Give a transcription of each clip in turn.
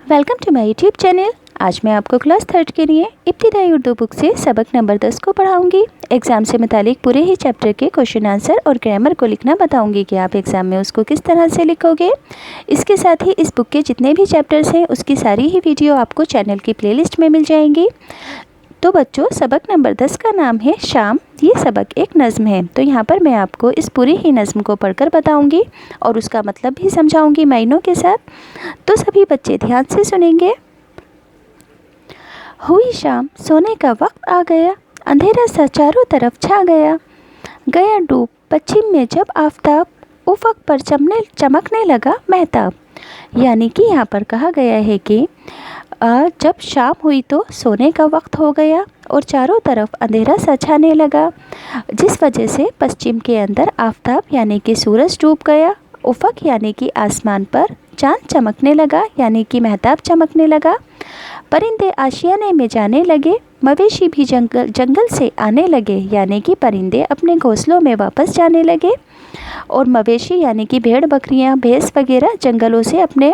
Welcome to my YouTube channel. आज मैं आपको क्लास 3 के लिए इब्तिदाई उर्दू बुक से सबक नंबर 10 को पढ़ाऊंगी। एग्ज़ाम से मुतालिक पूरे ही चैप्टर के क्वेश्चन आंसर और ग्रामर को लिखना बताऊंगी कि आप एग्ज़ाम में उसको किस तरह से लिखोगे। इसके साथ ही इस बुक के जितने भी चैप्टर्स हैं उसकी सारी ही वीडियो आपको चैनल की प्लेलिस्ट में मिल जाएंगी। तो बच्चों, सबक नंबर 10 का नाम है शाम। ये सबक एक नज़्म है। तो यहाँ पर मैं आपको इस पूरी ही नज़्म को पढ़कर बताऊंगी और उसका मतलब भी समझाऊंगी मायनों के साथ। तो सभी बच्चे ध्यान से सुनेंगे। हुई शाम, सोने का वक्त आ गया, अंधेरा सा चारों तरफ छा गया। गया डूब पश्चिम में जब आफताब, उफक पर चमकने लगा महताब। यानी कि यहाँ पर कहा गया है कि जब शाम हुई तो सोने का वक्त हो गया और चारों तरफ अंधेरा सा छाने लगा, जिस वजह से पश्चिम के अंदर आफताब यानी कि सूरज डूब गया। उफक यानी कि आसमान पर चांद चमकने लगा यानी कि महताब चमकने लगा। परिंदे आशियाने में जाने लगे, मवेशी भी जंगल से आने लगे यानी कि परिंदे अपने घोंसलों में वापस जाने लगे और मवेशी यानी कि भेड़ बकरियां भैंस वगैरह जंगलों से अपने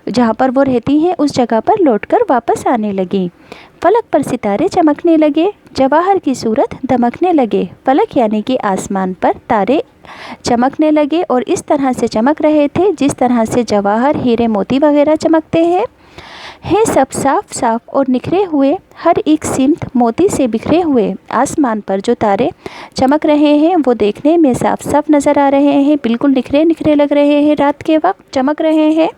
जहाँ पर वो रहती हैं उस जगह पर लौटकर वापस आने लगी। फलक पर सितारे चमकने लगे, जवाहर की सूरत दमकने लगे। फलक यानी कि आसमान पर तारे चमकने लगे और इस तरह से चमक रहे थे जिस तरह से जवाहर हीरे मोती वगैरह चमकते हैं। सब साफ साफ और निखरे हुए, हर एक सिमत मोती से बिखरे हुए। आसमान पर जो तारे चमक रहे हैं वो देखने में साफ साफ नज़र आ रहे हैं, बिल्कुल निखरे निखरे लग रहे हैं, रात के वक्त चमक रहे हैं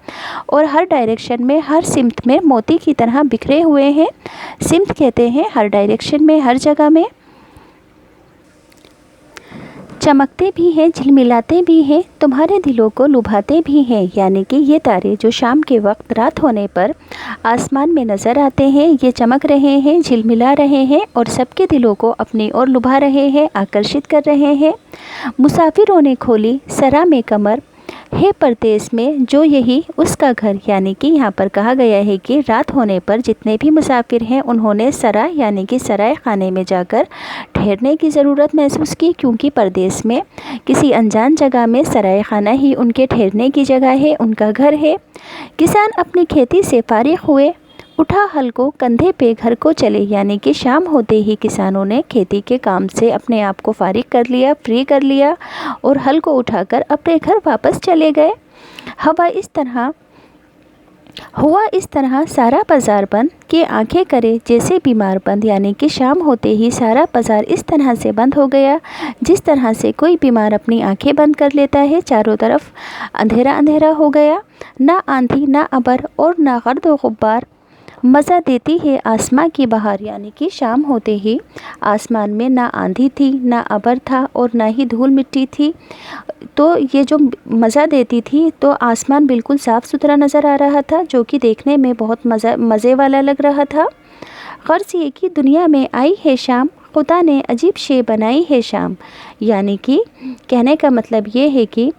और हर डायरेक्शन में हर सिमत में मोती की तरह बिखरे हुए हैं। सिमत कहते हैं हर डायरेक्शन में, हर जगह में। चमकते भी हैं, झिलमिलाते भी हैं, तुम्हारे दिलों को लुभाते भी हैं। यानी कि ये तारे जो शाम के वक्त रात होने पर आसमान में नज़र आते हैं, ये चमक रहे हैं, झिलमिला रहे हैं और सबके दिलों को अपनी ओर लुभा रहे हैं, आकर्षित कर रहे हैं। मुसाफिरों ने खोली सरा में कमर, है परदेस में जो यही उसका घर। यानी कि यहाँ पर कहा गया है कि रात होने पर जितने भी मुसाफिर हैं उन्होंने सरा यानी कि सराय खाने में जाकर ठहरने की ज़रूरत महसूस की, क्योंकि परदेस में किसी अनजान जगह में सराय खाना ही उनके ठहरने की जगह है, उनका घर है। किसान अपनी खेती से फारिग हुए, उठा हल को कंधे पे घर को चले। यानी कि शाम होते ही किसानों ने खेती के काम से अपने आप को फारिग कर लिया, फ्री कर लिया और हल को उठाकर अपने घर वापस चले गए। हुआ इस तरह सारा बाज़ार बंद कि आंखें करे जैसे बीमार बंद। यानी कि शाम होते ही सारा बाज़ार इस तरह से बंद हो गया जिस तरह से कोई बीमार अपनी आंखें बंद कर लेता है। चारों तरफ अंधेरा अंधेरा हो गया, ना आंधी ना अबर और ना गर्द व गुब्बार। मज़ा देती है आसमां की बहार। यानी कि शाम होते ही आसमान में ना आंधी थी, ना अबर था और ना ही धूल मिट्टी थी। तो ये जो मज़ा देती थी, तो आसमान बिल्कुल साफ़ सुथरा नज़र आ रहा था जो कि देखने में बहुत मज़े वाला लग रहा था। गर्ज ये कि दुनिया में आई है शाम, खुदा ने अजीब शे बनाई है शाम। यानी कि कहने का मतलब ये है कि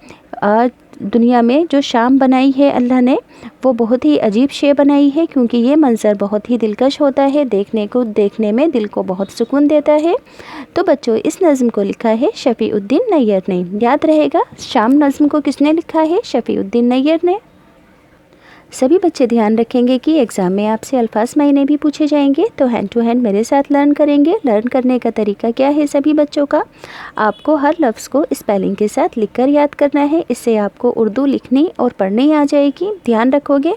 दुनिया में जो शाम बनाई है अल्लाह ने, वो बहुत ही अजीब शे बनाई है, क्योंकि ये मंज़र बहुत ही दिलकश होता है, देखने में दिल को बहुत सुकून देता है। तो बच्चों, इस नज़्म को लिखा है शफ़ीउद्दीन नैयर ने। याद रहेगा, शाम नज़्म को किसने लिखा है? शफ़ीउद्दीन नैयर ने। सभी बच्चे ध्यान रखेंगे कि एग्ज़ाम में आपसे अल्फाज मायने भी पूछे जाएंगे, तो हैंड टू हैंड मेरे साथ लर्न करेंगे। लर्न करने का तरीका क्या है सभी बच्चों का? आपको हर लफ्ज़ को स्पेलिंग के साथ लिखकर याद करना है। इससे आपको उर्दू लिखनी और पढ़नी आ जाएगी। ध्यान रखोगे।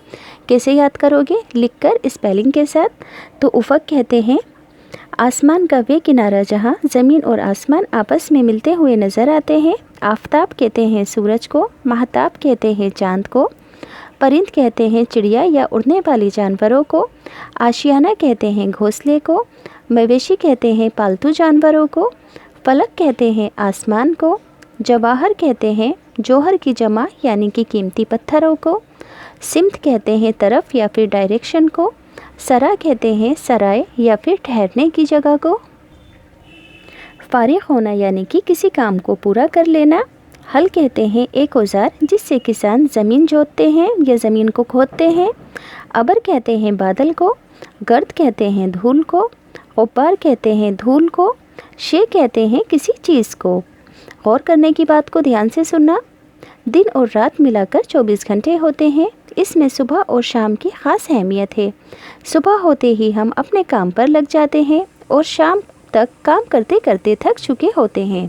कैसे याद करोगे? लिखकर स्पेलिंग के साथ। तो उफ़क़ कहते हैं आसमान का वे किनारा जहाँ ज़मीन और आसमान आपस में मिलते हुए नज़र आते हैं। आफताब कहते हैं सूरज को, महताब कहते हैं चाँद को, परिंद कहते हैं चिड़िया या उड़ने वाले जानवरों को, आशियाना कहते हैं घोंसले को, मवेशी कहते हैं पालतू जानवरों को, फलक कहते हैं आसमान को, जवाहर कहते हैं जौहर की जमा यानी कि कीमती पत्थरों को, सिमत कहते हैं तरफ या फिर डायरेक्शन को, सरा कहते हैं सराय या फिर ठहरने की जगह को, फारिग होना यानी कि किसी काम को पूरा कर लेना। हल कहते हैं एक औजार जिससे किसान ज़मीन जोतते हैं या ज़मीन को खोदते हैं। अबर कहते हैं बादल को, गर्द कहते हैं धूल को, गुब्बार कहते हैं धूल को, शे कहते हैं किसी चीज़ को। गौर करने की बात को ध्यान से सुनना। دن اور رات ملا کر 24 گھنٹے ہوتے ہیں۔ اس میں صبح اور شام کی خاص اہمیت ہے۔ صبح ہوتے ہی ہم اپنے کام پر لگ جاتے ہیں اور شام تک کام کرتے کرتے تھک چکے ہوتے ہیں،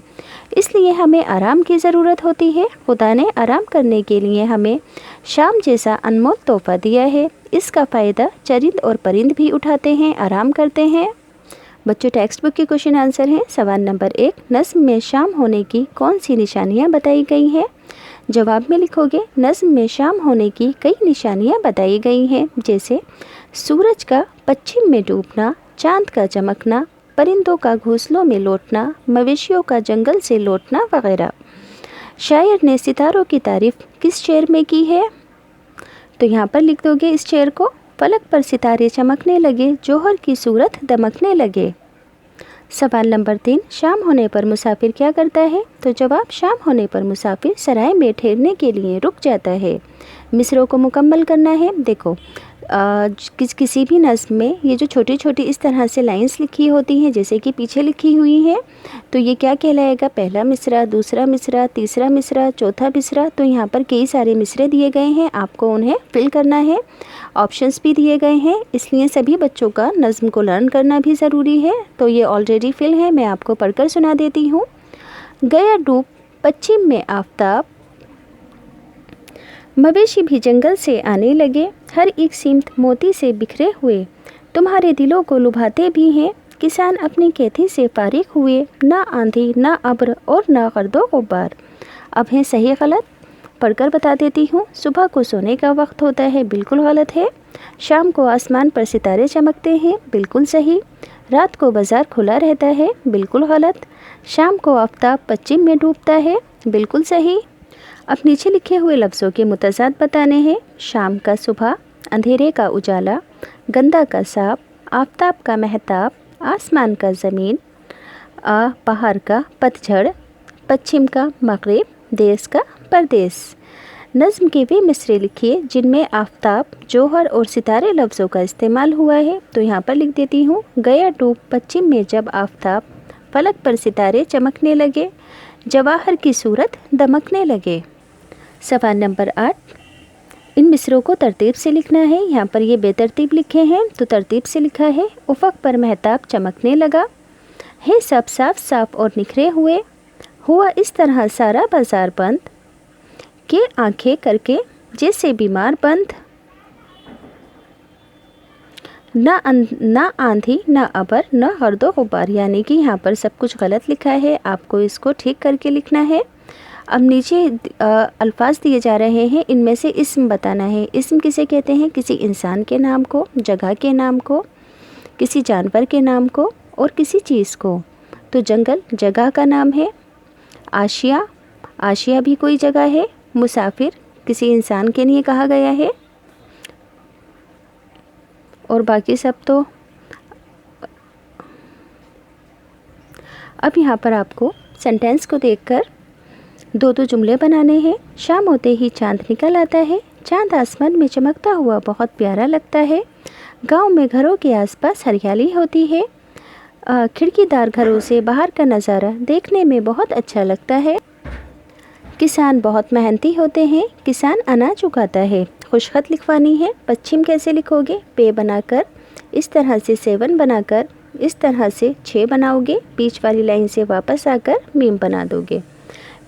اس لیے ہمیں آرام کی ضرورت ہوتی ہے۔ خدا نے آرام کرنے کے لیے ہمیں شام جیسا انمول تحفہ دیا ہے۔ اس کا فائدہ چرند اور پرند بھی اٹھاتے ہیں، آرام کرتے ہیں۔ بچوں، ٹیکسٹ بک کے کوشچن آنسر ہیں۔ سوال نمبر 1، نظم میں شام ہونے کی کون سی نشانیاں بتائی گئی ہیں؟ جواب میں لکھو گے نظم میں شام ہونے کی کئی نشانیاں بتائی گئی ہیں، جیسے سورج کا پچھم میں ڈوبنا، چاند کا چمکنا، پرندوں کا گھونسلوں میں لوٹنا، مویشیوں کا جنگل سے لوٹنا وغیرہ۔ شاعر نے ستاروں کی تعریف کس شعر میں کی ہے؟ تو یہاں پر لکھ دو گے اس شعر کو، فلک پر ستارے چمکنے لگے، جوہر کی صورت دمکنے لگے۔ سوال نمبر 3، شام ہونے پر مسافر کیا کرتا ہے؟ تو جواب، شام ہونے پر مسافر سرائے میں ٹھہرنے کے لیے رک جاتا ہے۔ مصرعوں کو مکمل کرنا ہے۔ دیکھو کسی بھی نظم میں یہ جو چھوٹی چھوٹی اس طرح سے لائنز لکھی ہوتی ہیں، جیسے کہ پیچھے لکھی ہوئی ہیں، تو یہ کیا کہلائے گا؟ پہلا مصرع، دوسرا مصرع، تیسرا مصرع، چوتھا مصرع۔ تو یہاں پر کئی سارے مصرعے دیے گئے ہیں، آپ کو انہیں فل کرنا ہے۔ آپشنز بھی دیے گئے ہیں، اس لیے سبھی بچوں کا نظم کو لرن کرنا بھی ضروری ہے۔ تو یہ آلریڈی فل ہے، میں آپ کو پڑھ کر سنا دیتی ہوں۔ گیا ڈوب پچھم میں آفتاب، مویشی بھی جنگل سے آنے لگے، ہر ایک سمت موتی سے بکھرے ہوئے، تمہارے دلوں کو لبھاتے بھی ہیں۔ کسان اپنی کھیتی سے فارغ ہوئے، نہ آندھی نہ ابر اور نہ گرد و غبار۔ اب ہے صحیح غلط، پڑھ کر بتا دیتی ہوں۔ صبح کو سونے کا وقت ہوتا ہے، بالکل غلط ہے۔ شام کو آسمان پر ستارے چمکتے ہیں، بالکل صحیح۔ رات کو بازار کھلا رہتا ہے، بالکل غلط۔ شام کو آفتاب پچھم میں ڈوبتا ہے، بالکل صحیح۔ اب نیچے لکھے ہوئے لفظوں کے متضاد بتانے ہیں۔ شام کا صبح، اندھیرے کا اجالا، گندا کا سانپ، آفتاب کا مہتاب، آسمان کا زمین، بہار کا پتجھڑ، پچھم کا مغرب، دیس کا پردیس۔ نظم کے وہ مصرعے لکھیے جن میں آفتاب، جوہر اور ستارے لفظوں کا استعمال ہوا ہے۔ تو یہاں پر لکھ دیتی ہوں، گیا ڈوب پچھم میں جب آفتاب، فلک پر ستارے چمکنے لگے، جواہر کی صورت دمکنے لگے۔ سوال نمبر 8، ان مصرعوں کو ترتیب سے لکھنا ہے۔ یہاں پر یہ بے ترتیب لکھے ہیں، تو ترتیب سے لکھا ہے۔ افق پر مہتاب چمکنے لگا، ہے سب صاف صاف اور نکھرے ہوئے، ہوا اس طرح سارا بازار بند، کہ آنکھیں کر کے جیسے بیمار بند، نہ آندھی نہ ابر نہ گرد و غبار۔ یعنی کہ یہاں پر سب کچھ غلط لکھا ہے، آپ کو اس کو ٹھیک کر کے لکھنا ہے۔ اب نیچے الفاظ دیے جا رہے ہیں، ان میں سے اسم بتانا ہے۔ اسم کسے کہتے ہیں؟ کسی انسان کے نام کو، جگہ کے نام کو، کسی جانور کے نام کو اور کسی چیز کو۔ تو جنگل جگہ کا نام ہے، آشیا بھی کوئی جگہ ہے، مسافر کسی انسان کے لیے کہا گیا ہے، اور باقی سب تو۔ اب یہاں پر آپ کو سینٹینس کو دیکھ کر دو جملے بنانے ہیں۔ شام ہوتے ہی چاند نکل آتا ہے، چاند آسمان میں چمکتا ہوا بہت پیارا لگتا ہے، گاؤں میں گھروں کے آس پاس ہریالی ہوتی ہے، کھڑکی دار گھروں سے باہر کا نظارہ دیکھنے میں بہت اچھا لگتا ہے، کسان بہت محنتی ہوتے ہیں، کسان اناج اگاتا ہے۔ خوش خط لکھوانی ہے۔ پچھم کیسے لکھو گے؟ پے بنا کر، اس طرح سے 7 بنا کر، اس طرح سے 6 بناؤ گے، بیچ والی لائن سے واپس آ کر میم بنا دو گے۔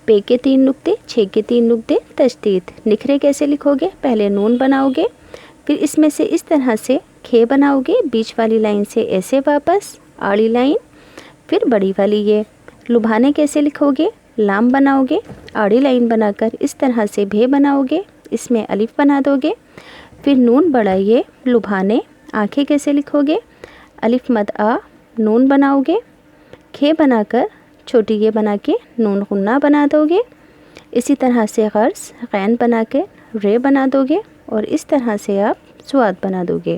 پے کے 3 نقطے، 6 کے 3 نقطے، تشدید۔ نکھرے کیسے لکھو گے؟ پہلے نون بناؤ گے، پھر اس میں سے اس طرح سے کھے بناؤ گے، بیچ والی لائن سے ایسے واپس، آڑی لائن، پھر بڑی والی یہ۔ لبھانے کیسے لکھو گے؟ لام بناؤ گے، آڑی لائن بنا کر اس طرح سے بھے بناؤ گے، اس میں الف بنا دو گے، پھر نون بڑا یہ لبھانے۔ آنکھیں کیسے لکھو گے؟ الف مد آ، نون بناؤ گے، کھے بنا کر چھوٹی یہ بنا کے نون غنہ بنا دو گے، اسی طرح سے غرض غین بنا کے رے بنا دو گے، اور اس طرح سے آپ سواد بنا دو گے۔